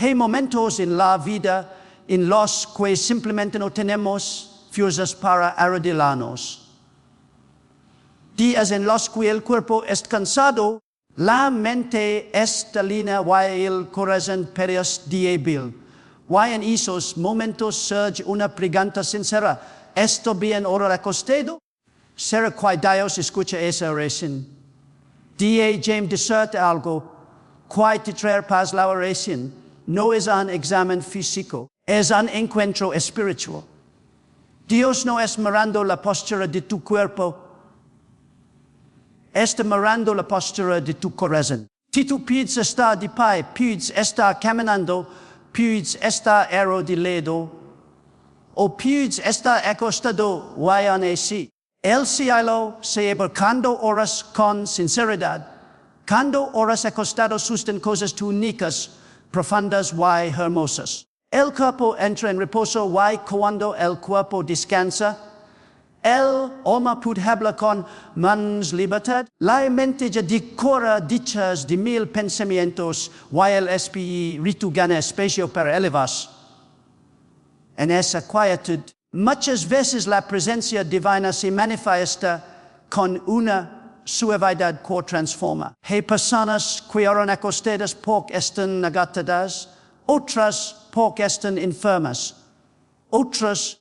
Hay momentos en la vida en los que simplemente no tenemos fuerzas para arreglarnos. Días en los que el cuerpo es cansado, la mente está lina y el corazón es débil. Y en esos momentos surge una pregunta sincera. ¿Estoy bien ahora acostado? ¿Será que Dios escucha esa oración? James decirte algo, que te traer paz la oración no es un examen físico, es un encuentro espiritual. Dios no es mirando la postura de tu cuerpo, está mirando la postura de tu corazón. Si tú puedes estar de pie, puedes estar caminando, puedes estar arrodillado, o puedes estar acostado y en así. El cielo se abre cuando oras con sinceridad. Cuando oras acostado suceden cosas únicas, profundas y hermosas. El cuerpo entra en reposo y cuando el cuerpo descansa, el alma puede hablar con más libertad. La mente ya decora dichas de 1000 pensamientos y el espíritu gana espacio para elevarse. En esa quietud, muchas veces la presencia divina se manifiesta con una suavidad que transforma. Hay personas que oran acostadas porque están agatadas, otras porque están enfermas, otras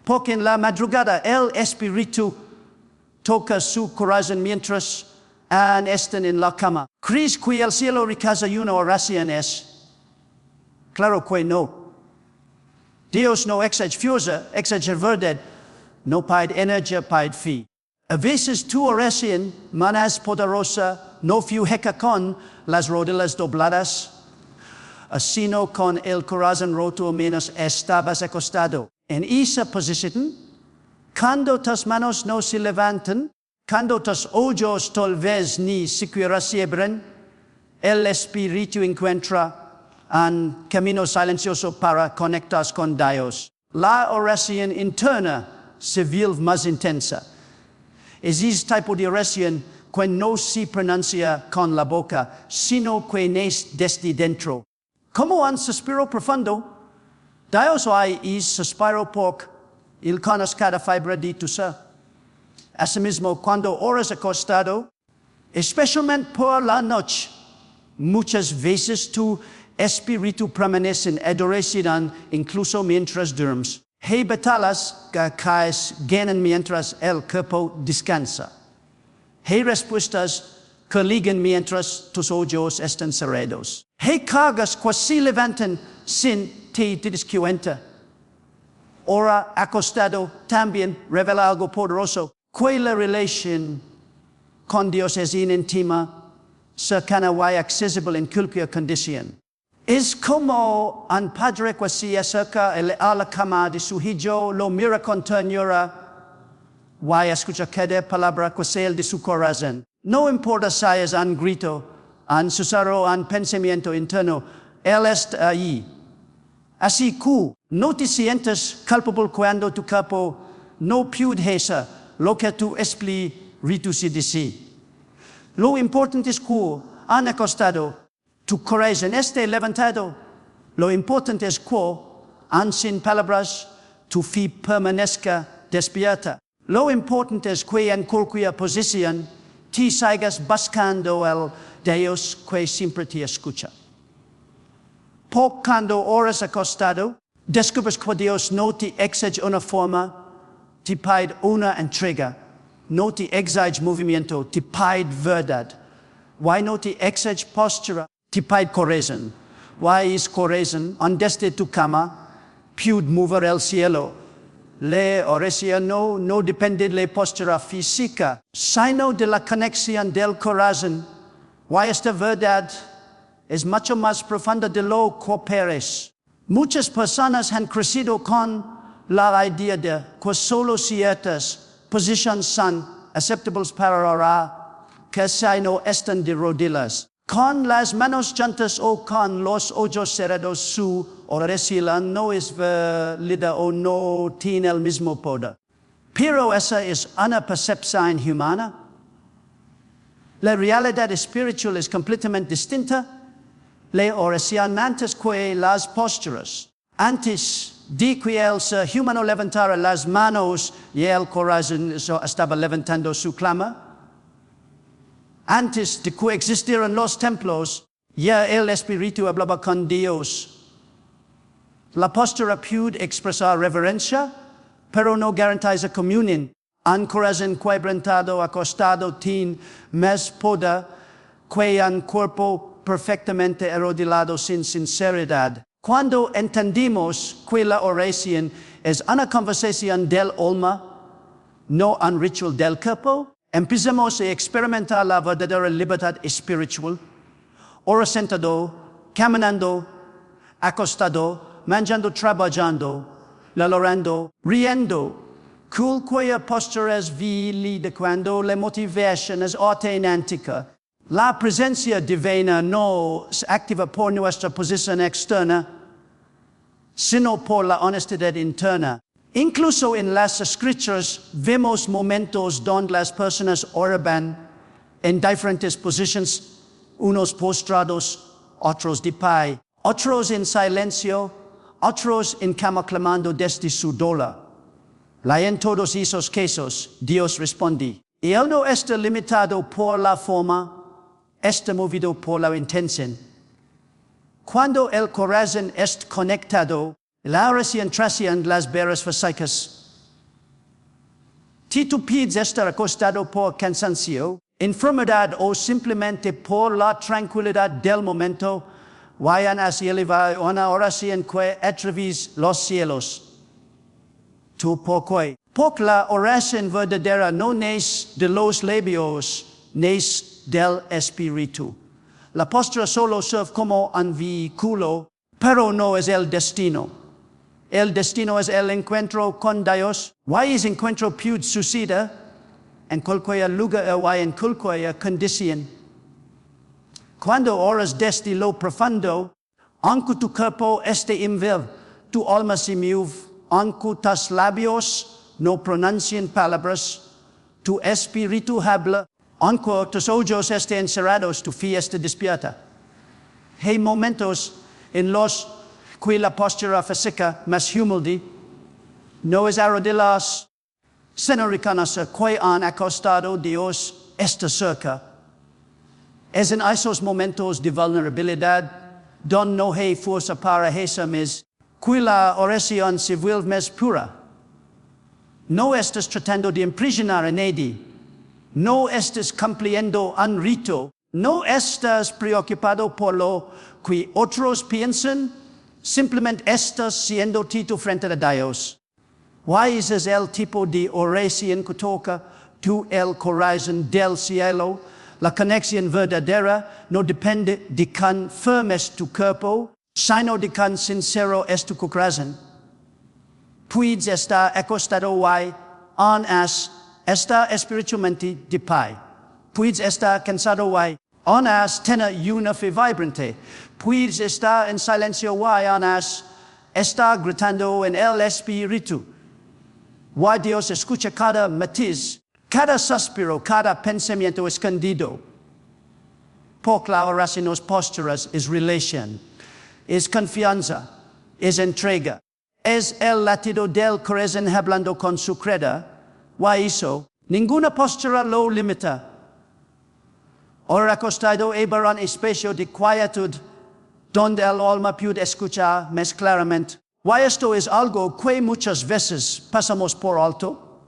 porque en la madrugada el Espíritu toca su corazón mientras están en la cama. ¿Crees que el cielo rechaza una oración? Claro que no. Dios no exige fuerza, exige verdad, no pide energía, pide fe. A veces tu oración, más poderosa, no fija con las rodillas dobladas, sino con el corazón roto menos estabas acostado. En esa posición, cuando tus manos no se levantan, cuando tus ojos tal vez ni siquiera se abren, el Espíritu encuentra un camino silencioso para conectarse con Dios. La oración interna se vuelve más intensa. Es ese tipo de oración que no se pronuncia con la boca, sino que nace desde dentro. Como un suspiro profundo, Dios hoy es suspiro porque Él conoce cada fibra de tu ser. Asimismo, cuando oras acostado, especialmente por la noche, muchas veces tu espíritu permanece en adoración incluso mientras duermes. Hay batallas que ganan mientras el cuerpo descansa. Hay respuestas que ligan mientras tus ojos están cerrados. Hay cargas que se levantan sin te das cuenta. Ora acostado también revela algo poderoso, que la relación con Dios es íntima, cercana y accesible en cualquier condición. Es como un padre que se acerca a la cama de su hijo, lo mira con ternura y escucha cada palabra que sale de su corazón. No importa si es un grito, un susurro, un pensamiento interno, Él está ahí. Así que no te sientes culpable cuando tu cuerpo no puede hacer lo que tu espíritu se dice. Lo importante es que han acostado, tu corazón esté levantado. Lo importante es que, sin palabras, tu fe permanezca despierta. Lo importante es que en cualquier posición te sigas buscando el Dios que siempre te escucha. Porque cuando oras acostado, descubres que Dios no te exige una forma, te pide una entrega. No te exige movimiento, te pide verdad. Why no te exige postura, te pide corazón. Why es corazón? Desde tu cama, puede mover el cielo. La oración no depende de la postura física, sino de la conexión del corazón. Why esta verdad es mucho más profunda de lo que parece. Muchas personas han crecido con la idea de que solo ciertas posiciones son aceptables para orar, que si no están de rodillas. Con las manos juntas o con los ojos cerrados, su oración no es válida o no tiene el mismo poder. Pero esa es una percepción humana. La realidad espiritual es completamente distinta. le oración antes que las posturas. Antes de que él se humano levantara las manos y el corazón estaba levantando su clama. Antes de que existieran los templos, ya el Espíritu hablaba con Dios. La postura puede expresar reverencia, pero no garantiza comunión. Un corazón quebrantado, acostado, tiene más poder que un cuerpo perfectamente arrodillado sin sinceridad. Cuando entendimos que la oración es una conversación del alma, no un ritual del cuerpo, empezamos a experimentar la verdadera libertad espiritual. Ora sentado, caminando, acostado, mangiando, trabajando, lavorando, riendo. Cualquier postura es válida cuando la motivación es auténtica. La presencia divina no se activa por nuestra posición externa, sino por la honestidad interna. Incluso en las escrituras vemos momentos donde las personas oraban en diferentes posiciones, unos postrados, otros de pie, otros en silencio, otros en cama clamando desde su dolor. En todos esos casos, Dios responde. Y Él no está limitado por la forma, está movido por la intención. Cuando el corazón está conectado, la oración trasciende las barreras físicas. Si tú pides estar acostado por cansancio, enfermedad o simplemente por la tranquilidad del momento, vayan hacia elevar una oración que atraviesa los cielos. ¿Tú por qué? Porque la oración verdadera no es de los labios, es del Espíritu. La postura solo sirve como un vehículo, pero no es el destino. El destino es el encuentro con Dios. Ese encuentro puede suceder en cualquier lugar o en cualquier condición. Cuando oras desde lo profundo, aunque tu cuerpo esté inmóvil, tu alma se mueve, aunque tus labios no pronuncien palabras, tu espíritu habla, aunque tus ojos estén cerrados, tu fe está despierta. Hay momentos en los que la postura física más humilde no es arrodillarse, sino reconocer que han acostado Dios está cerca. Es en esos momentos de vulnerabilidad donde no hay fuerza para hacer más, que la oración se vuelve más pura. No estás tratando de impresionar a nadie. No estás cumpliendo un rito. No estás preocupado por lo que otros piensan. Simplemente estás siendo tú frente a Dios. Ese es el tipo de oración que toca tú el corazón del cielo. La conexión verdadera no depende de cuán firme es tu cuerpo, sino de cuán sincero es tu corazón. Puedes estar acostado hoy, aún estar espiritualmente de pie. Puedes estar cansado hoy, aún tener una fe vibrante. Puedes estar en silencio hoy, aún estar gritando en el Espíritu. Dios escucha cada matiz, cada suspiro, cada pensamiento escondido. Porque la oración no es posturas, es relación, es confianza, es entrega. Es el latido del corazón hablando con su credo. Eso, ninguna postura lo limita. Ahora acostado en un espacio de quietud, donde el alma puede escuchar más claramente. Esto es algo que muchas veces pasamos por alto.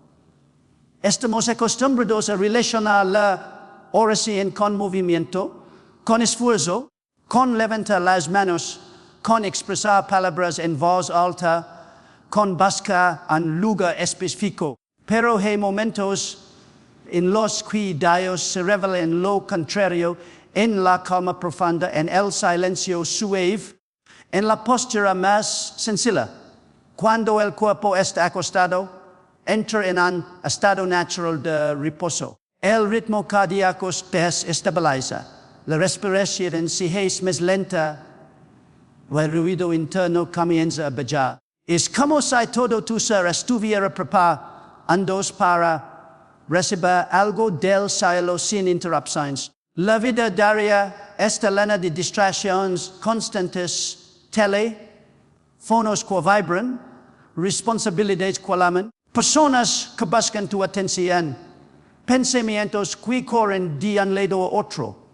Estamos acostumbrados a relacionar la oración con movimiento, con esfuerzo, con levantar las manos, con expresar palabras en voz alta, con buscar un lugar específico. Pero hay momentos en los que Dios se revela en lo contrario, en la calma profunda, en el silencio suave, en la postura más sencilla. Cuando el cuerpo está acostado, entra en un estado natural de reposo. El ritmo cardíaco se estabiliza. La respiración se hace más lenta. El ruido interno comienza a bajar. Es como si todo tu ser estuviera preparando para recibir algo del cielo sin interrupciones. La vida diaria esta lana de distracciones constantes, teléfonos que vibran, responsabilidades que lamen, personas que buscan tu atención, pensamientos que corren de un lado a otro.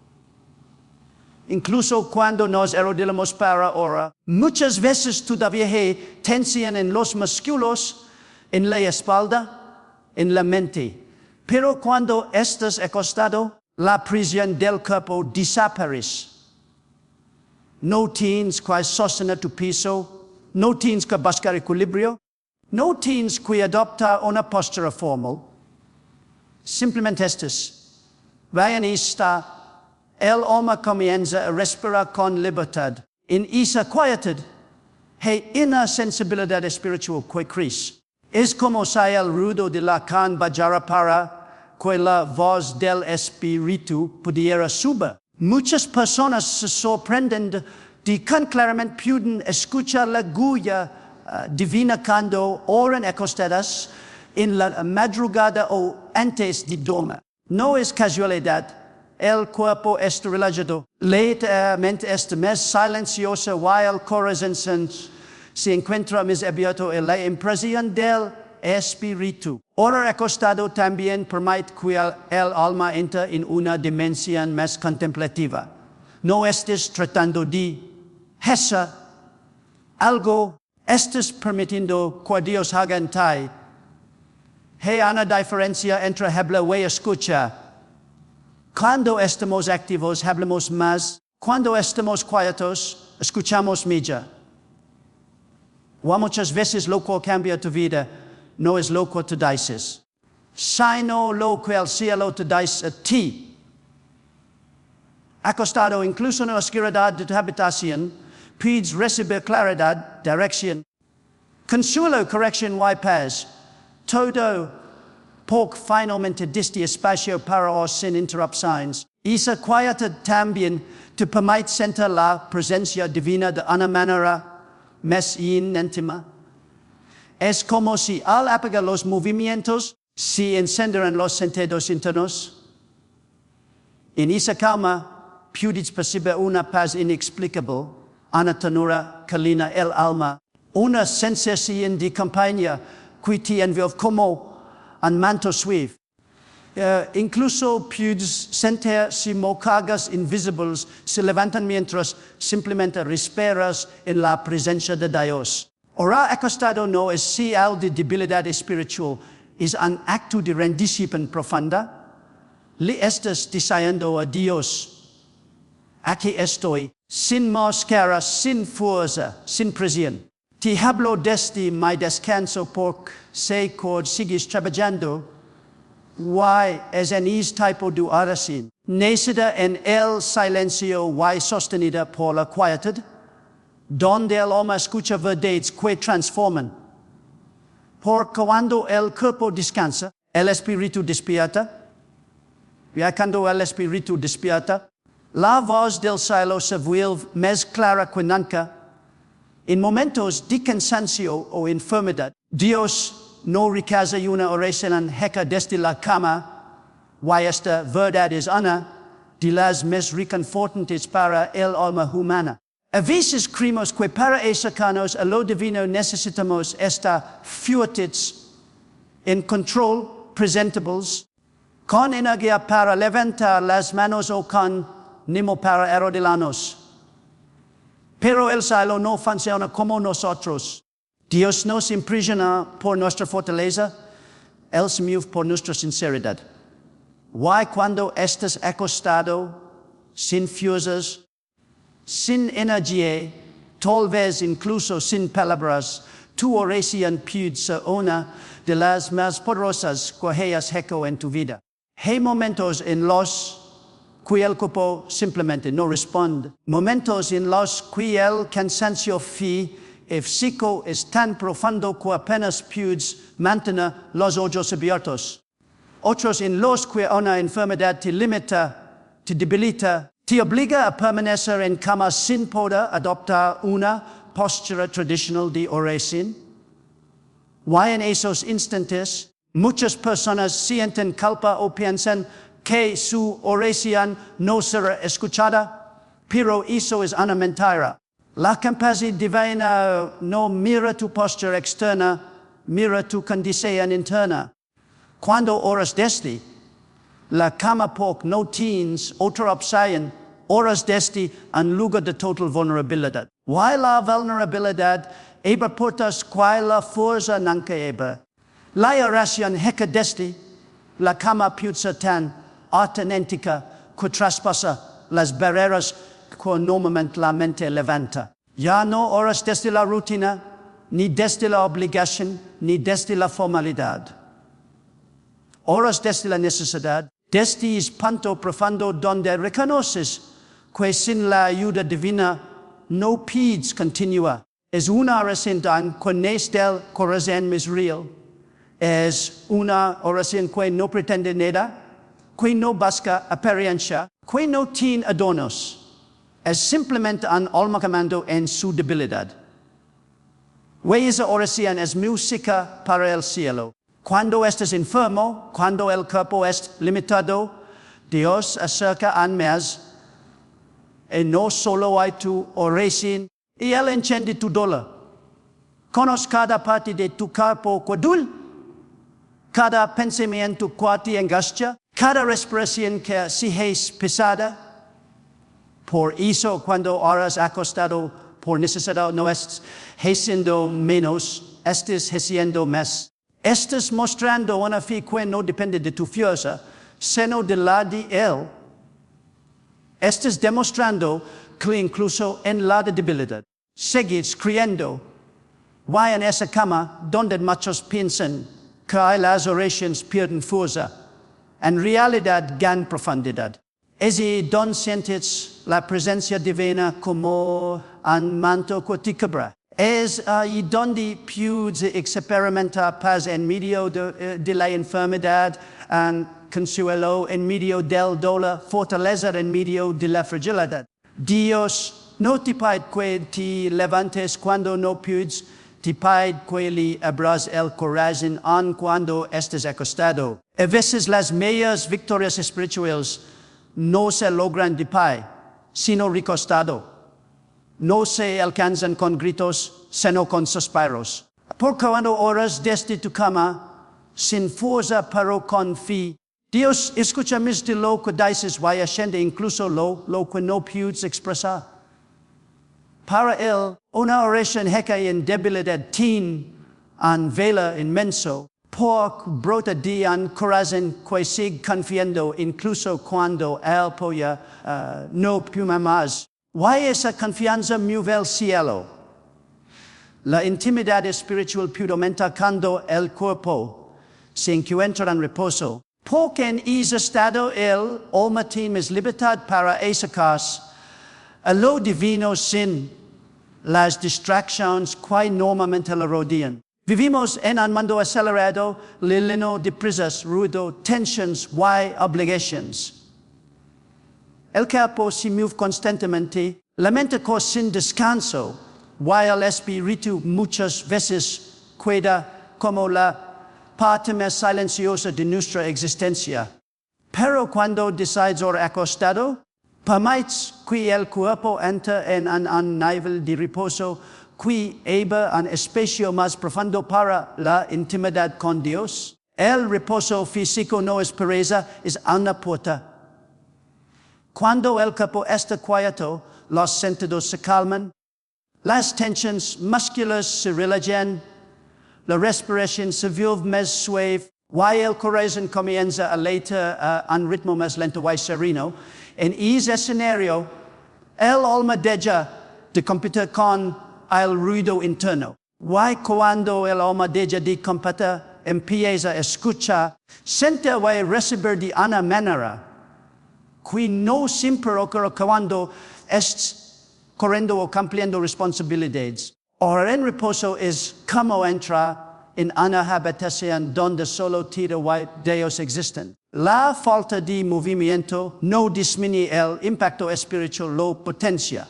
Incluso cuando nos arrodillamos para orar, muchas veces todavía hay tensión en los músculos, en la espalda, en la mente. Pero cuando estás acostado, la prisión del cuerpo desaparece. No tienes que sostener tu piso, no tienes que buscar equilibrio, no tienes que adoptar una postura formal. Simplemente estás. Vayan está. El alma comienza a respirar con libertad. En esa quietud, hay una sensibilidad espiritual que crece. Es como si el ruido de la can bajara para que la voz del Espíritu pudiera subir. Muchas personas se sorprenden de que claramente pueden escuchar la guía divina cuando oran acostadas en la madrugada o antes de dormir. No es casualidad. El cuerpo está relajado. Lentamente está más silencioso while el corazón se encuentra más abierto en la impresión del Espíritu. Orar acostado también permite que el alma entre en una dimensión más contemplativa. No estás tratando de hacer algo, estás permitiendo que Dios haga en ti. Hay una diferencia entre hablar y escuchar. Cuando estamos activos, hablamos más. Cuando estamos quietos, escuchamos mejor. O muchas veces lo que cambia tu vida no es lo que tú dices, sino lo que el cielo te dice a ti. Acostado incluso en la oscuridad de tu habitación, puedes recibir claridad, dirección, consuelo, corrección y paz. Todo porque finalmente diste espacio para orar sin interrupciones. Esa quietud también te permite sentir la presencia divina de una manera más íntima. Es como si al apagar los movimientos se encendieran los sentidos internos. En esa calma puedes percibir una paz inexplicable, una ternura que llena el alma, una sensación de compañía que te envuelve como un manto suave. Incluso puedes sentir si cargas invisibles se levantan mientras simplemente respiras en la presencia de Dios. Orar acostado no es señal de debilidad espiritual, es un acto de rendición profunda. Le estás diciendo a Dios, aquí estoy, sin máscara, sin fuerza, sin presión. Te hablo desde mi descanso porque sé que sigues trabajando. Why es en este tipo de oración? Nacida en el silencio y sostenida por la quietud, donde el alma escucha verdades que transforman. Porque cuando el cuerpo descansa, el espíritu despierta. Y cuando el espíritu despierta, la voz del cielo se vuelve más clara que nunca. En momentos de cansancio o enfermedad, Dios no rechaza una oración hecha desde la cama, y esta verdad es una de las más reconfortantes para el alma humana. A veces creemos que para acercarnos a lo divino necesitamos estar fuertes, en control, presentables, con energía para levantar las manos o con ánimo para arrodillarnos. Pero el cielo no funciona como nosotros. Dios nos impresiona por nuestra fortaleza, Él se mueve por nuestra sinceridad. Y cuando estás acostado, sin fuerzas, sin energía, tal vez incluso sin palabras, tu oración puede ser una de las más poderosas que hayas hecho en tu vida. Hay momentos en los que el cuerpo simplemente no responde. Momentos en los que el cansancio físico es tan profundo que apenas puedes mantener los ojos abiertos. Otros en los que una enfermedad te limita, te debilita, te obliga a permanecer en cama sin poder adoptar una postura tradicional de oración. Y en esos instantes, muchas personas sienten culpa o piensan que su oración no será escuchada. pero eso es una mentira. La capacidad divina no mira tu postura externa, mira tu condición interna. Cuando oras desde la cama poc no tienes otra opción, oras desde en lugar de total vulnerabilidad. Why la vulnerabilidad eba portas quai la forza nunca eba. La oración heca desde la cama piuzza tan auténtica que traspasa las barreras que normalmente la mente levanta. Ya no oras desde la rutina, ni desde la obligación, ni desde la formalidad. Oras desde la necesidad, desde el punto profundo donde reconoces que sin la ayuda divina no pides continua. Es una oración que no es del corazón es real. Es una oración que no pretende nada, que no busca apariencia, que no tiene adornos. Es simplemente un alma comando en su debilidad. Esa oración es música para el cielo. Cuando estás enfermo, cuando el cuerpo es limitado, Dios acerca a más, y no solo hay tu oración, y Él entiende tu dolor. Conoce cada parte de tu cuerpo que duele, cada pensamiento que te angustia, cada respiración que si es pesada. Por eso, cuando oras acostado, por necesidad no estás haciendo menos, estás haciendo más. Estás mostrando una fe que no depende de tu fuerza, sino de la de Él. Estás demostrando que incluso en la debilidad, sigues creyendo. Why en esa cama donde muchos piensan que las oraciones pierden fuerza, en realidad ganan profundidad. Es donde sientes la presencia divina como un manto que te cubra. Es donde puedes experimentar paz en medio de la enfermedad, consuelo en medio del dolor, fortaleza en medio de la fragilidad. Dios no te pide que te levantes cuando no puedes, te pide que le abras el corazón aun cuando estés acostado. A veces las mayores victorias espirituales no se logran de pie, sino recostado. No se alcanzan con gritos, sino con suspiros. Porque cuando oras desde tu cama, sin fuerza pero con fe, Dios escucha más de lo que dices, vaya siendo incluso lo que no puedes expresar. Para Él, una oración hecha en debilidad tiene un vela inmenso, porque brota de un corazón que sigue confiando incluso cuando Él puede no puede más. Why esa confianza mueve el cielo? La intimidad espiritual puede aumentar cuando el cuerpo se encuentra en reposo. Porque en ese estado el alma tiene libertad para acercarse a lo divino sin las distracciones que normalmente la rodean. Vivimos en un mundo acelerado, lleno de prisas, ruido, tensions, y obligations. El cuerpo se mueve constantemente, la mente corre sin descanso, while el espíritu muchas veces queda como la parte más silenciosa de nuestra existencia. Pero cuando decides orar acostado, permites que el cuerpo entre en un nivel de reposo que eba un espacio más profundo para la intimidad con Dios. El reposo físico no es pereza, es una puerta. Cuando el cuerpo está quieto, los sentidos se calman, las tensiones musculares se relajan, la respiración se vuelve más suave, y el corazón comienza a latir a un ritmo más lento y sereno. En ese escenario, el alma deja de competir con el ruido interno. Y cuando el alma deja de competir, empieza a escuchar, siente y recibir de una manera que no siempre ocurre cuando estás corriendo o cumpliendo responsabilidades. Orar en reposo es como entrar en una habitación donde solo tira y Dios existen. La falta de movimiento no disminuye el impacto espiritual, lo potencia.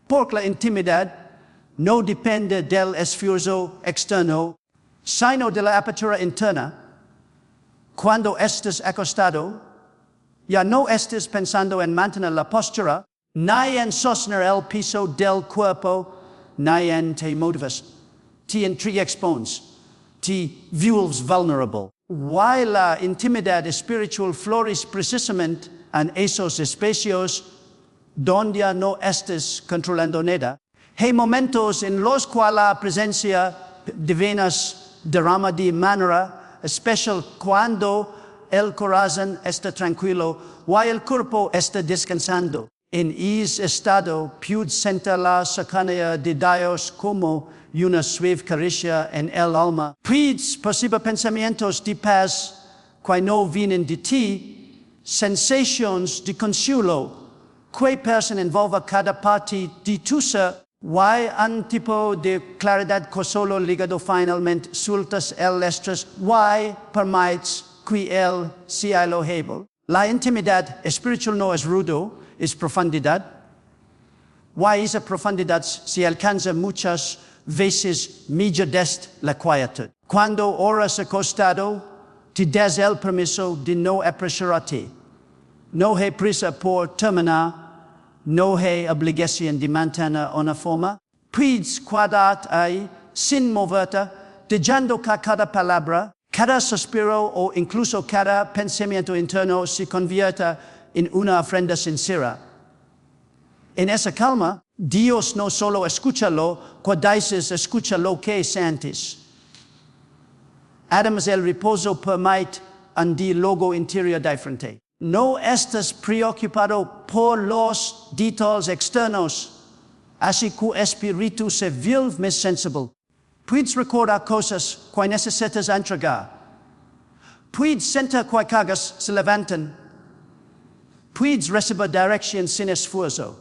Porque la intimidad no depende del esfuerzo externo, sino de la apertura interna. Cuando estés acostado, ya no estés pensando en mantener la postura, Nadie sostiene el piso del cuerpo, nadie te motivas. Te expons, te vuelves vulnerable. Why la intimidad espiritual flores precisamente en esos espacios donde no estés controlando nada. Hay momentos en los cuales la presencia divina derrama de manera especial cuando el corazón está tranquilo o el cuerpo está descansando. En ese estado, puede sentir la cercanía de Dios como una suave caricia en el alma. Puedes percibir pensamientos de paz que no vienen de ti, sensaciones de consuelo, que parecen envolver cada parte de tu ser. Hay un tipo de claridad que solo ligado finalmente sueltas el estrés. Hay permites que él sea elogiable. La intimidad espiritual no es rudo, es profundidad. Esa profundidad se alcanza muchas veces medio desde la quietud. Cuando oras acostado, te das el permiso de no apresurarte. No hay prisa por terminar. No hay obligación de mantener una forma. Puedes quedarte ahí sin moverte, dejando que cada palabra, cada suspiro o incluso cada pensamiento interno se convierta en una ofrenda sincera. En esa calma, Dios no solo escucha lo que dices, escucha lo que sientes. Además, el reposo permite un diálogo interior diferente. No estás preocupado por los detalles externos, así que el espíritu se vuelve más sensible. Puedes recordar cosas que necesitas entregar. Puedes sentir que cargas se levantan. Puedes recibir dirección sin esfuerzo.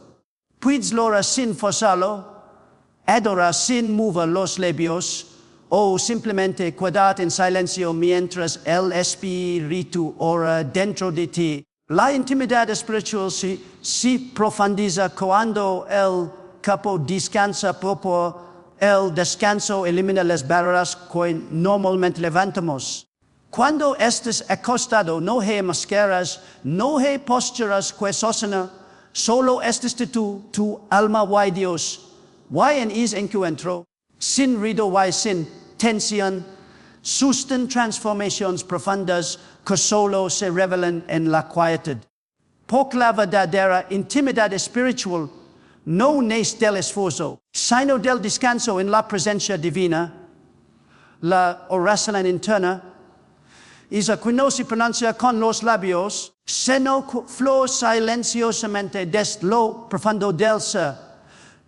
Puedes lograr sin forzarlo, adorar sin mover los labios, o simplemente quedarte en silencio mientras el Espíritu ora dentro de ti. La intimidad espiritual se profundiza cuando el cuerpo descansa por el descanso elimina las barreras que normalmente levantamos. Cuando estés acostado, no hay máscaras, no hay posturas que sostener, solo estás tu alma y Dios. Y en ese encuentro, sin ruido y sin tensión, sustan transformaciones profundas que solo se revelan en la quietud. Porque la verdadera intimidad espiritual no nace del esfuerzo, sino del descanso en la presencia divina. La oración interna esa que no se pronuncia con los labios, sino que fluye silenciosamente desde lo profundo del ser.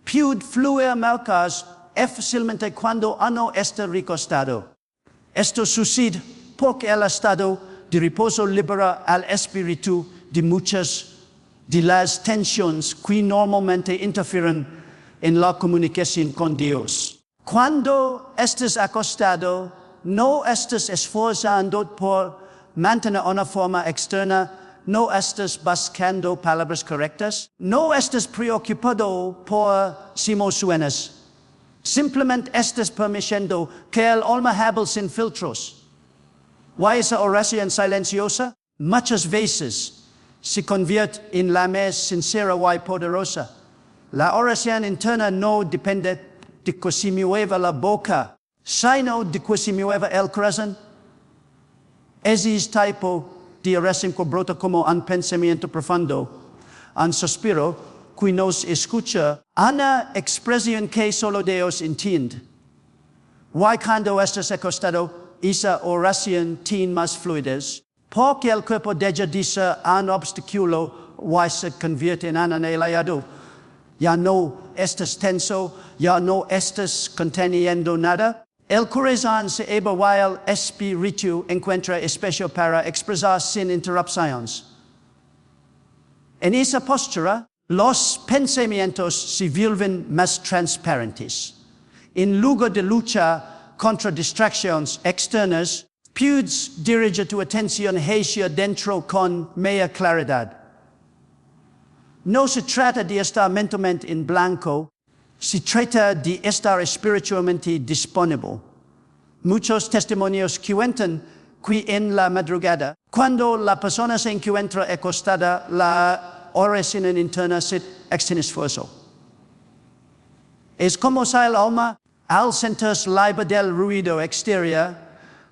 Puede fluir más fácilmente cuando uno está recostado. Esto sucede porque el estado de reposo libera al espíritu de muchas de las tensiones que normalmente interfieren en la comunicación con Dios. Cuando estás acostado, no estás esforzando por mantener una forma externa, no estás buscando palabras correctas, no estás preocupado por emociones. Simplemente estás permitiendo que el alma hable sin filtros. Esa oración silenciosa muchas veces se convierte en la más sincera y poderosa. La oración interna no depende de que se mueva la boca, sino de que se mueva el corazón. Ese es tipo de oración que brota como un pensamiento profundo, un suspiro que nos escucha, una expresión que solo Dios entiende. Cuando estás acostado, esa oración tiene más fluidez, porque el cuerpo deja de ser un obstáculo y se convierte en un anhelado. Ya no estás tenso, ya no estás conteniendo nada. El corazón se eleva y el espíritu encuentra espacio para expresar sin interrupciones. En esa postura, los pensamientos se vuelven más transparentes. En lugar de luchar contra distracciones externas, puedes dirigir tu atención hacia dentro con mayor claridad. No se trata de estar mentalmente en blanco, se trata de estar espiritualmente disponible. Muchos testimonios cuentan que en la madrugada, cuando la persona se encuentra acostada, la oración interna se sin esfuerzo. Es como si el alma, al sentirse libre del ruido exterior,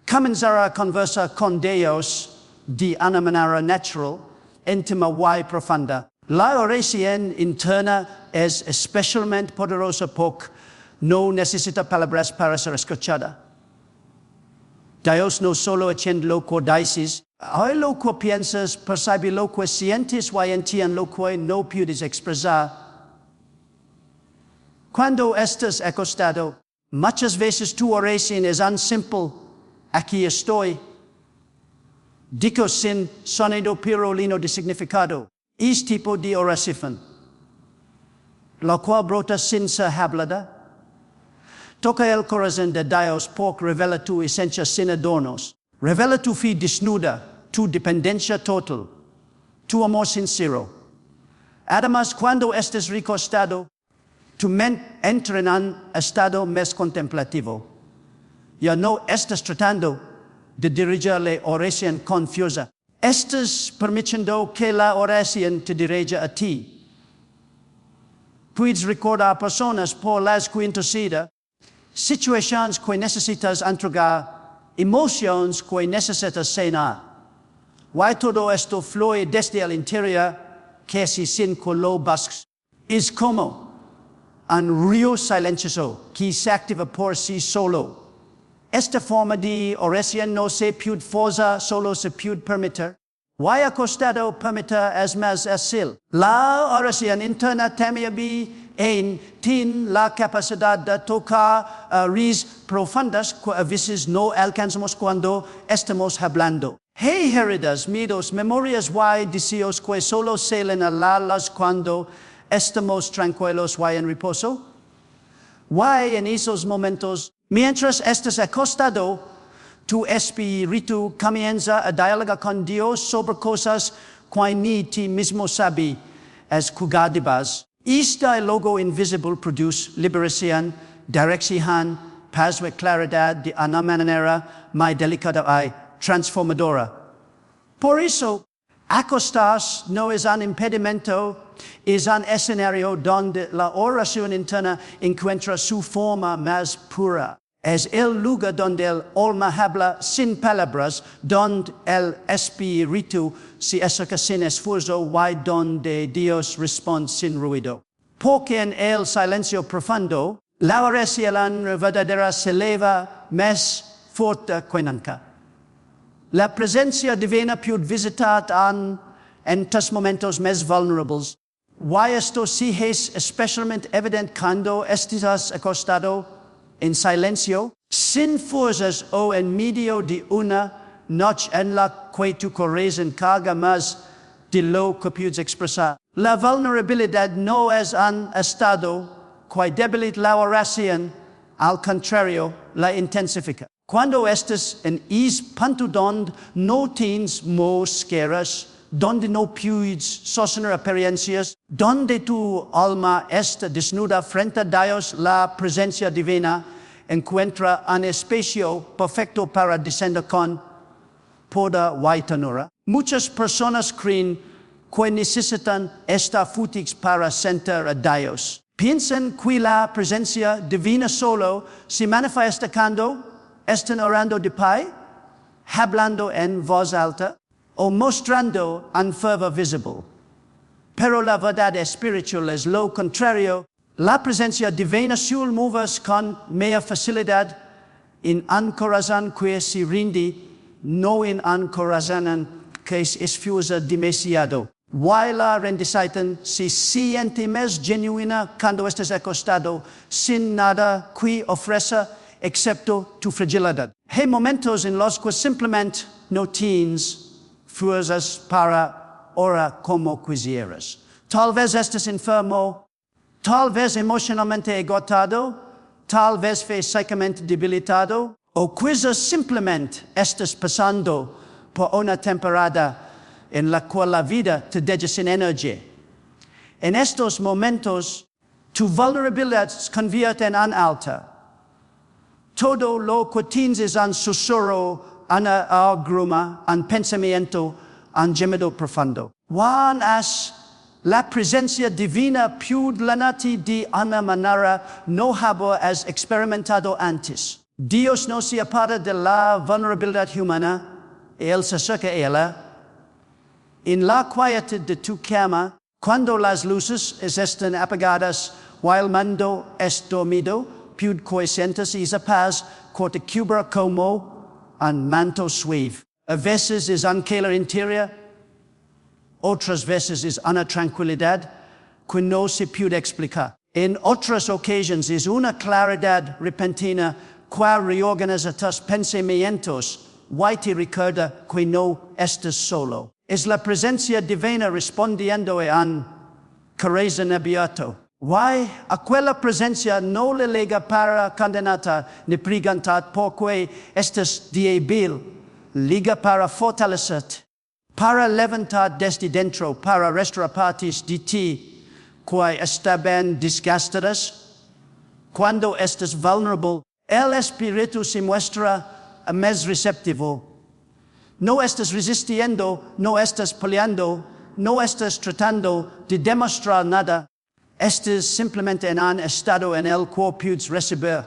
comenzara a conversar con Dios de una manera natural, íntima y profunda. La oración interna es especialmente poderosa porque no necesita palabras para ser escuchada. Dios no solo entiende lo que dices, hay lo que piensas, percibe lo que sientes y entiende lo que no puedes expresar. Cuando estás acostado, muchas veces tu oración es tan simple, aquí estoy. Digo sin sonido pero lleno de significado. Es tipo de oración, la cual brota sin ser hablada. Toca el corazón de Dios porque revela tu esencia sin adornos. Revela tu fe desnuda, tu dependencia total, tu amor sincero. Además, cuando estés recostado, tu mente entra en un estado más contemplativo. Ya no estás tratando de dirigir la oración confusa. Estás permitiendo que la oración te dirija a ti. Puedes recordar personas por las que interceda, situaciones que necesitas entregar, emociones que necesitas sanar. Y todo esto fluye desde el interior, casi sin que lo busques. Es como un río silencioso que se activa por sí solo. Esta forma de oración no se puede forzar, solo se puede permitir. Y acostado permitir es más fácil. La oración interna también tiene la capacidad de tocar raíces profundas que a veces no alcanzamos cuando estamos hablando. Hay heridas, miedos, memorias y deseos que solo salen a la luz cuando estamos tranquilos y en reposo. Y en esos momentos, mientras estás acostado, tu espíritu comienza a dialogar con Dios sobre cosas que ni ti mismo sabes escuchar. Este diálogo invisible produce liberación, dirección, paz y claridad de una manera muy delicada y transformadora. Por eso, acostarse no es un impedimento, es un escenario donde la oración interna encuentra su forma más pura. Es el lugar donde el alma habla sin palabras, donde el espíritu se acerca sin esfuerzo y donde Dios responde sin ruido. Porque en el silencio profundo, la oración verdadera se eleva más fuerte que nunca. La presencia divina puede visitar en tus momentos más vulnerables. Y esto sí es especialmente evidente cuando estás acostado en silencio, sin fuerzas o en medio de una noche en la que tu corazón carga más de lo que puedes expresar. La vulnerabilidad no es un estado que debilita la oración, al contrario, la intensifica. Cuando estás en ese punto donde no tienes máscaras, donde no puedes sostener apariencias, donde tu alma está desnuda frente a Dios, la presencia divina encuentra un espacio perfecto para descender con poder y ternura. Muchas personas creen que necesitan estar fuertes para sentir a Dios. Piensan que la presencia divina solo se manifiesta cuando están orando de pie, hablando en voz alta, o mostrando un fervor visible. Pero la verdad espiritual es lo contrario. La presencia divina suele moverse con mayor facilidad en un corazón que se rinde, no en un corazón que se esfuerza demasiado. Y la rendición se siente más genuina cuando estás acostado sin nada que ofrecer excepto tu fragilidad. Hay momentos en los que simplemente no tienes fuerzas para orar como quisieras. Tal vez estés enfermo, tal vez emocionalmente agotado, tal vez físicamente debilitado, o quizás simplemente estás pasando por una temporada en la cual la vida te deja sin energía. En estos momentos, tu vulnerabilidad se convierte en un altar. Todo lo que tienes es un susurro, una gruma, un pensamiento, un gemido profundo. Juan has La presencia divina più lanati di una manera no había as experimentado antes. Dios no se aparta de la vulnerabilidad humana, Él se acerca a ella. En la quietud de tu cama, cuando las luces están apagadas, while el mundo es dormido, più sientes esa paz que te cubra como un manto suave. A veces es un calor interior, otras veces es una tranquilidad que no se puede explicar. En otras ocasiones es una claridad repentina que reorganiza tus pensamientos y te recuerda que no estás solo. Es la presencia divina respondiendo a un corazón abierto. Why aquella presencia no le lega para condenarte ni preguntar porque estás débil, liga para fortalecerte, para levantar desde dentro, para restaurar partes de ti que están desgastadas. Cuando estás vulnerable, el Espíritu se muestra más receptivo. No estás resistiendo, no estás peleando, no estás tratando de demostrar nada. Estás simplemente en un estado en el cual puedes recibir.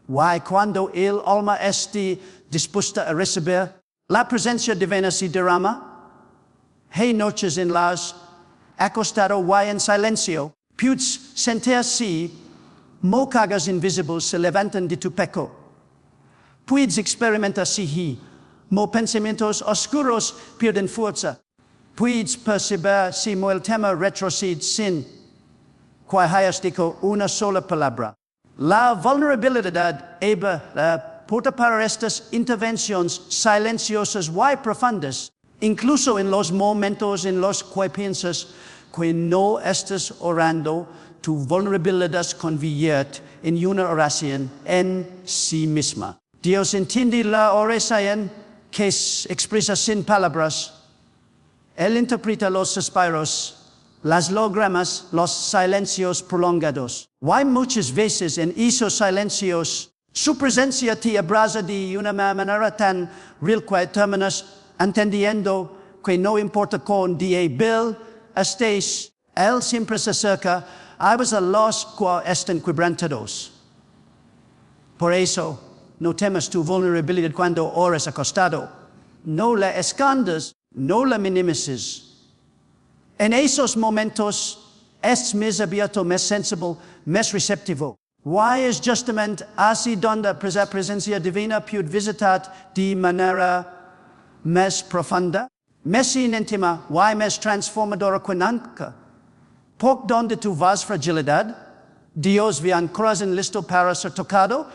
Why, cuando el alma esté dispuesta a recibir, la presencia divina se derrama. Hay noches en las acostado y en silencio, puedes sentir si mocagas invisibles se levantan de tu pecho. Puedes experimentar si pensamientos oscuros pierden fuerza. Puedes percibir si el tema retrocede sin que hayas dicho una sola palabra. La vulnerabilidad porta para estas intervenciones silenciosas y profundas, incluso en los momentos en los que piensas que no estás orando, tu vulnerabilidad se convierte en una oración en sí misma. Dios entiende la oración que expresa sin palabras. Él interpreta los suspiros, las lágrimas, los silencios prolongados. Hay muchas veces en esos silencios, su presencia te abraza de una manera tan real que terminas entendiendo que no importa cuán débil estés, Él siempre se acerca a los que están quebrantados. Por eso, no temas tu vulnerabilidad cuando oras acostado. No la escondas, no la minimices. En esos momentos, es más abierto, más sensible, más receptivo. Why es justamente así donde la presencia divina puede visitar de manera más profunda, más íntima, y más transformadora que nunca. Porque donde tu vas fragilidad, Dios ve un corazón listo para ser tocado,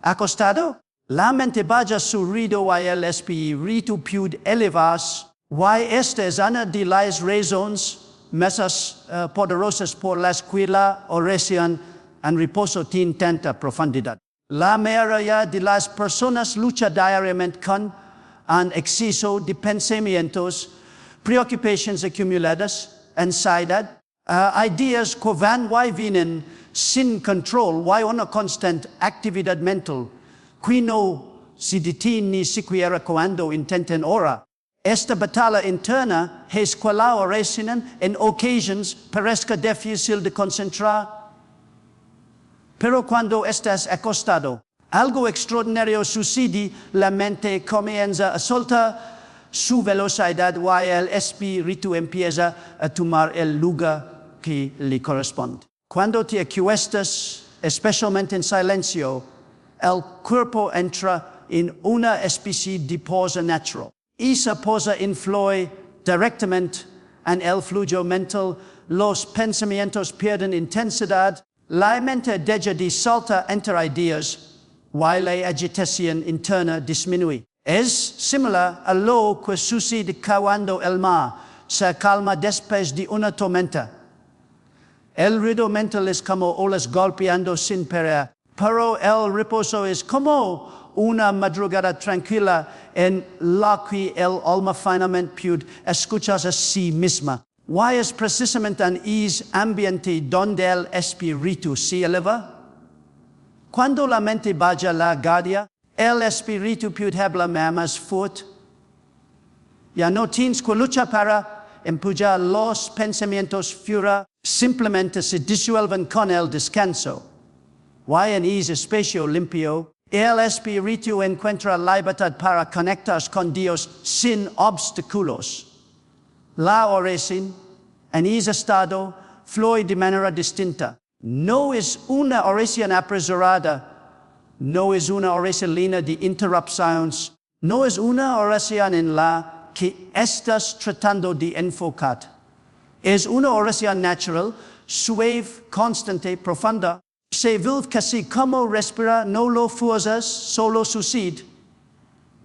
acostado, la mente vaya su ruido y el espíritu puede elevarse. Esta es una de las razones más poderosas por las que la oración en reposo tiene tanta profundidad. La mayoría de las personas lucha diariamente con un exceso de pensamientos, preocupaciones acumuladas, ansiedad, ideas que van y vienen sin control, y una constante actividad mental que no se detiene ni siquiera cuando intentan orar. Esta batalla interna es que la oración en ocasiones parezca difícil de concentrar. Pero cuando estás acostado, algo extraordinario sucede, la mente comienza a soltar su velocidad y el espíritu empieza a tomar el lugar que le corresponde. Cuando te acuestas, especialmente en silencio, el cuerpo entra en una especie de pausa natural. Esa pausa influye directamente en el flujo mental, los pensamientos pierden intensidad, la mente deja de saltar entre ideas, y la agitación interna disminuye. Es similar a lo que sucede cuando el mar se calma después de una tormenta. El ruido mental es como olas golpeando sin parar, pero el reposo es como una madrugada tranquila en la que el alma finalmente puede escucharse a sí misma. Y es precisamente en ese ambiente donde el espíritu se eleva. Cuando la mente baja la guardia, el espíritu puede hablar más fuerte. Ya no tienes que luchar para empuja los pensamientos fuera, simplemente se disuelven con el descanso. Y en ese espacio limpio, el Espíritu encuentra libertad para conectarse con Dios sin obstáculos. La oración, en ese estado, fluye de manera distinta. No es una oración apresurada, no es una oración llena de interrupciones, no es una oración en la que estás tratando de enfocar. Es una oración natural, suave, constante, profunda. Se vive casi como respira, no lo fuerzas, solo sucede.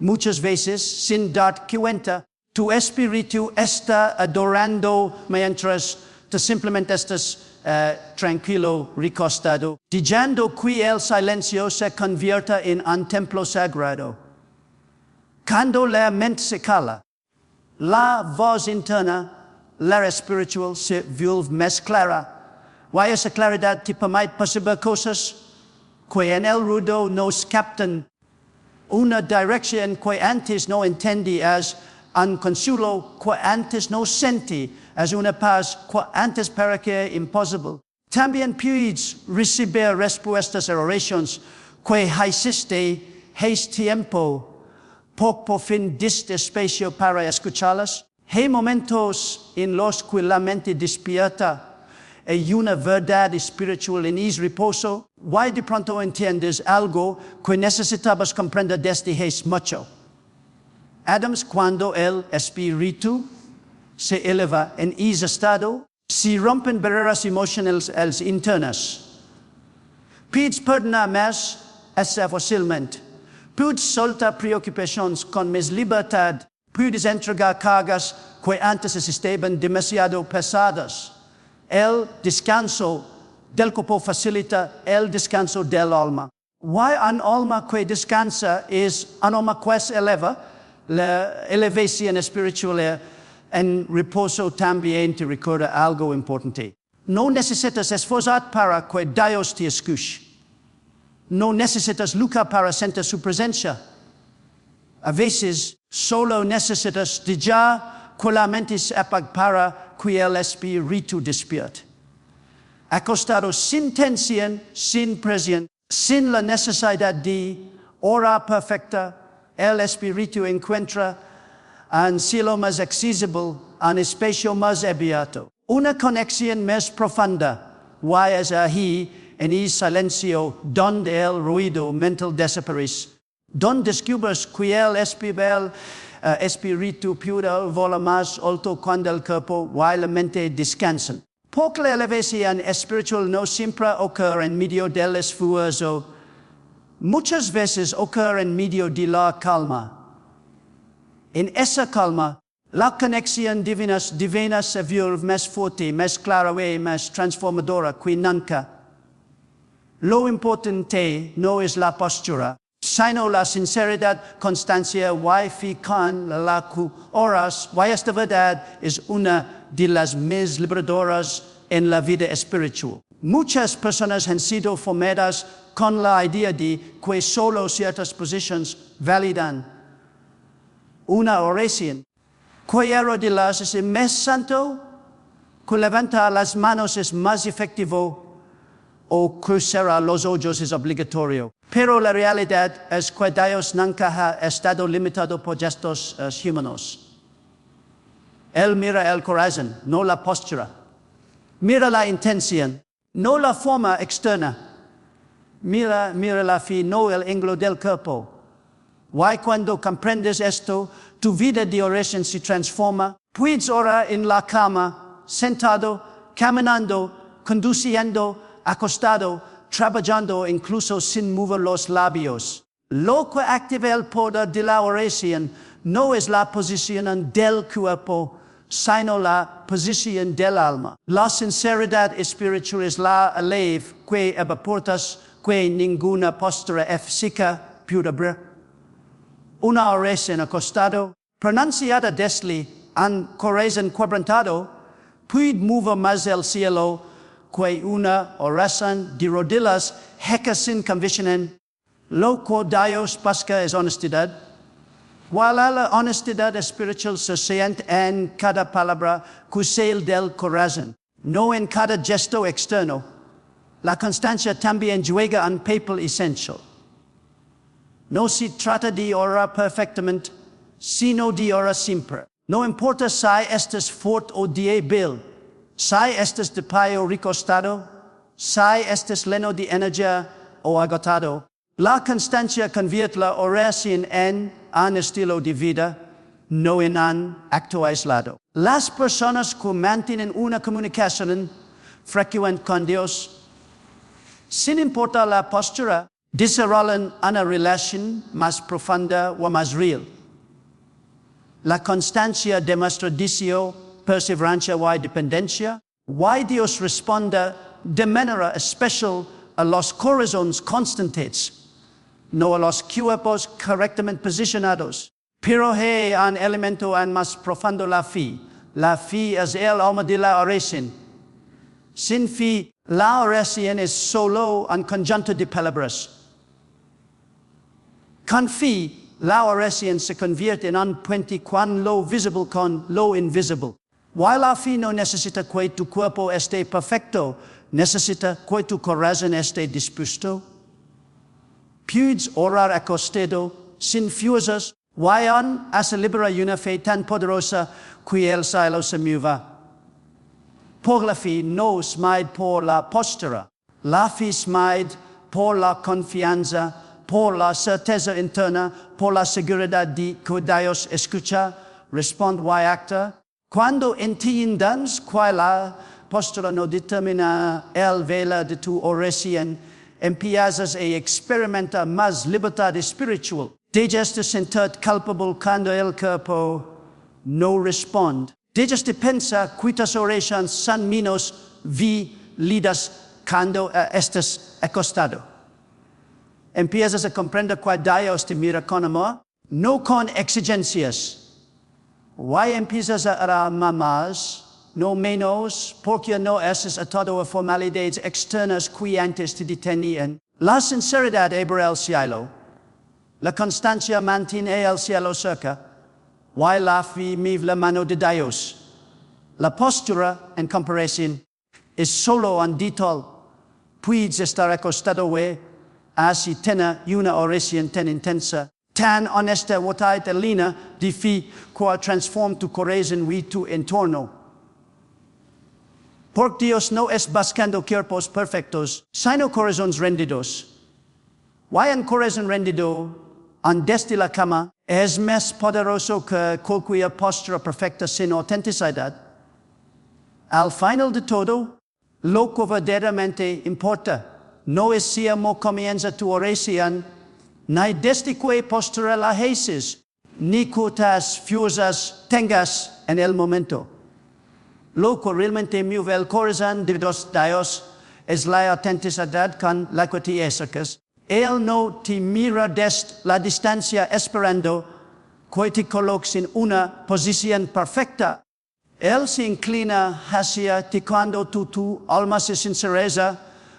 Muchas veces, sin darte cuenta, tu espíritu está adorando mientras tú simplemente estás tranquilo, recostado, dejando que el silencio se convierta en un templo sagrado. Cuando la mente se cala, la voz interna, la espiritual, se vuelve más clara. Y esa claridad te permite percibir cosas que en el ruido nos captan. Una dirección que antes no entendías, un consuelo que antes no sentí, es una paz que antes parecía imposible. También puedes recibir respuestas a oraciones que hiciste hace tiempo, por fin diste espacio para escucharlas. Hay momentos en los que la mente despierta. Hay una verdad espiritual en ese reposo. Y de pronto entiendes algo que necesitabas comprender desde hace mucho. Adams, cuando el Espíritu se eleva en ese estado, se rompen barreras emocionales internas. Puedes perdonar más esa fácilmente. Puedes soltar preocupaciones con más libertad. Puedes entregar cargas que antes estaban demasiado pesadas. El descanso del cuerpo facilita el descanso del alma. Y un alma que descansa es un alma que se eleva. La elevación espiritual en reposo también te recuerda algo importante. No necesitas esforzarte para que Dios te escuche. No necesitas luchar para sentir su presencia. A veces solo necesitas dejar que la mente se apague para que el Espíritu despierte. Acostado sin tensión, sin presión, sin la necesidad de hora perfecta, el Espíritu encuentra un cielo más accesible, un espacio más abierto. Una conexión más profunda. Y es ahí, en el silencio, donde el ruido mental desaparece. Donde descubres que el Espíritu puede volar más alto cuando el cuerpo y la mente descansan. Porque la elevación espiritual no siempre ocurre en medio del esfuerzo. Muchas veces ocurre en medio de la calma. En esa calma, la conexión divina se vuelve más fuerte, más clara y más transformadora que nunca. Lo importante no es la postura, sino la sinceridad, constancia y fe con la que oras. Y esta verdad es una de las más liberadoras en la vida espiritual. Muchas personas han sido formadas con la idea de que solo ciertas posiciones validan una oración. Que arrodillarse es más santo, que levantar las manos es más efectivo, o cruzar los ojos es obligatorio. Pero la realidad es que Dios nunca ha estado limitado por gestos humanos. Él mira el corazón, no la postura. Mira la intención, no la forma externa. Mira la fe, no el ángulo del cuerpo. Y cuando comprendes esto, tu vida de oración se transforma. Puedes orar en la cama, sentado, caminando, conduciendo, acostado, trabajando, incluso sin mover los labios. Lo que activa el poder de la oración no es la posición del cuerpo, sino la posición del alma. La sinceridad espiritual es la ley que aportas que ninguna postura física puede abrir. Una oración acostado, pronunciada desde un corazón quebrantado, puede mover más el cielo que una oración de rodillas hecha sin convicción. Lo que Dios busca es honestidad. While a la honestidad espiritual se siente en cada palabra crucial del corazón, no en cada gesto externo, la constancia también juega un papel esencial. No se trata de orar perfectamente, sino de orar siempre. No importa si estás fuerte o débil, si estás de pie o recostado, si estás lleno de energía o agotado. La constancia convierte la oración en un estilo de vida, no en un acto aislado. Las personas que mantienen una comunicación frecuente con Dios, sin importar la postura, desarrollan una relación más profunda o más real. La constancia demuestra deseo, perseverancia y dependencia. Y Dios responde de manera especial a los corazones constantes, no a los cuerpos correctamente posicionados. Pero hay un elemento aún más profundo, la fe. La fe es el alma de la oración. Sin fe, la oración es solo un conjunto de palabras. Con fe, la oración se convierte en un puente con lo visible con lo invisible. While la fe no necesita que tu cuerpo esté perfecto, necesita que tu corazón esté dispuesto. Puedes orar acostado, sin fuerzas, aún a celebrar una fe tan poderosa que el cielo se mueva. Por la fe no es made por la postura. La fe es made por la confianza, por la certeza interna, por la seguridad de que Dios escucha, responde y acta. Cuando entiendas que la postura no determina el vela de tu oración, empiezas a experimentar más libertad espiritual. Dejas de sentirte culpable cuando el cuerpo no responde. Dejas de pensar que tus oraciones son menos válidas cuando estás acostado. Empiezas a comprender que Dios te mira con amor, no con exigencias. Y empiezas a amar más, no menos, porque no estás atado a formalidades externas que antes te detenían. La sinceridad abre el cielo. La constancia mantiene el cielo cerca. Y la fe mueve la mano de Dios. La postura, en comparación, es solo un detalle. Puedes estar acostado y así tener una oración tan intensa, tan honesta y tan llena de fe que transforma tu corazón y tu entorno. Porque Dios no es buscando cuerpos perfectos, sino corazones rendidos. Y un corazón rendido, desde la cama, es más poderoso que cualquier postura perfecta sin autenticidad. Al final de todo, lo que verdaderamente importa no es si cómo comienza tu oración, ni desde qué postura la haces, ni cuántas fuerzas tengas en el momento. Lo que realmente mueve el corazón de Dios es la autenticidad con la que te acercas. Él no te mira desde la distancia esperando que te coloques en una posición perfecta. Él se inclina hacia ti cuando tu alma se sinceriza,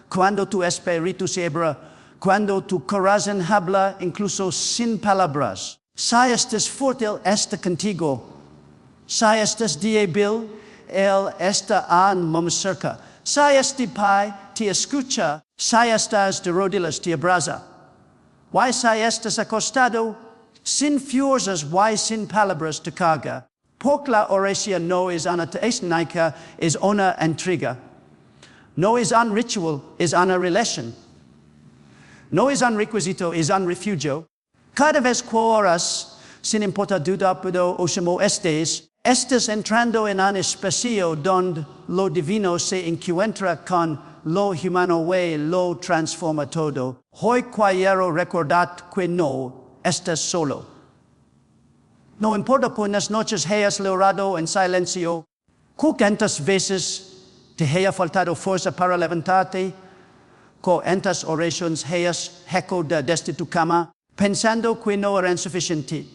cuando tu espíritu se abre, cuando tu corazón habla incluso sin palabras. Si estás fuerte, Él está contigo. Si estás débil, Él está muy cerca. Si estás de pie, te escucha. Si estás de rodillas, te abraza. Y si estás acostado, sin fuerzas y sin palabras te carga. Porque la oración no es una técnica, es una entrega. No es un ritual, es una relación. No es un requisito, es un refugio. Cada vez que oras, sin importar duda o como estés, estás entrando en un espacio donde lo divino se encuentra con lo humano y lo transforma todo. Hoy quiero recordar que no estás solo. No importa que unas noches hayas orado en silencio, cuántas veces te haya faltado fuerza para levantarte, cuántas oraciones hayas echado desde tu cama, pensando que no eran suficientes.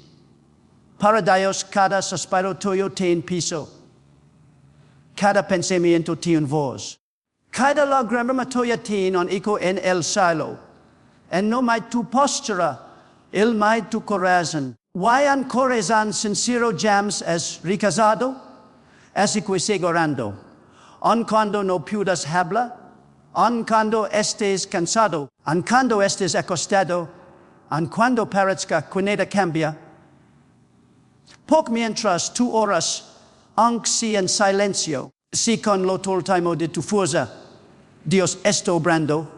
Para Dios, cada suspiro tuyo tiene peso. Cada pensamiento tiene voz. Cada lágrima tuya tiene un eco en el cielo. En no más tu postura, el más tu corazón. Why ancoresan sincero jams es ricasado? Es que sigo orando. Aun cuando no puedas hablar, aun cuando estés cansado, aun cuando estés acostado, aun cuando parezca que nada cambia. Por mientras tú oras, aunque sea en silencio, si con lo todo el tiempo de tu fuerza, Dios está obrando,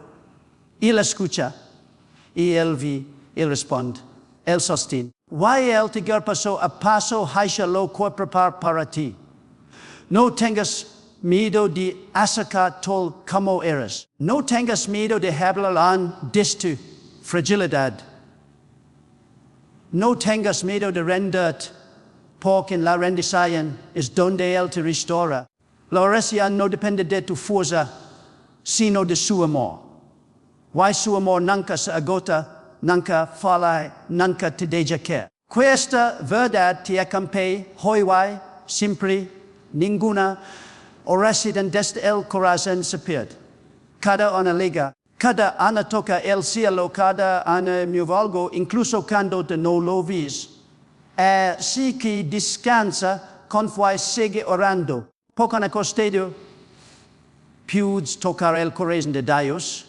Él escucha, y Él responde, Él sostiene. Why Él te guía paso a paso, haisha lo que prepara para ti. No tengas miedo de acercar tal como eres. No tengas miedo de hablar de tu fragilidad. No tengas miedo de renderte, porque en la rendición es donde Él te restaura. La oración no depende de tu fuerza, sino de su amor. Why su amor nunca se agota, nunca falla, nunca te deja caer. Questa verdad te acompaña hoy, siempre, ninguna oración desde el corazón se pierde. Cada una liga, cada una toca el cielo, cada una mueve algo, incluso cuando no lo ves. Así que descansa, confía y sigue orando. Poco acostado, puedes tocar el corazón de Dios.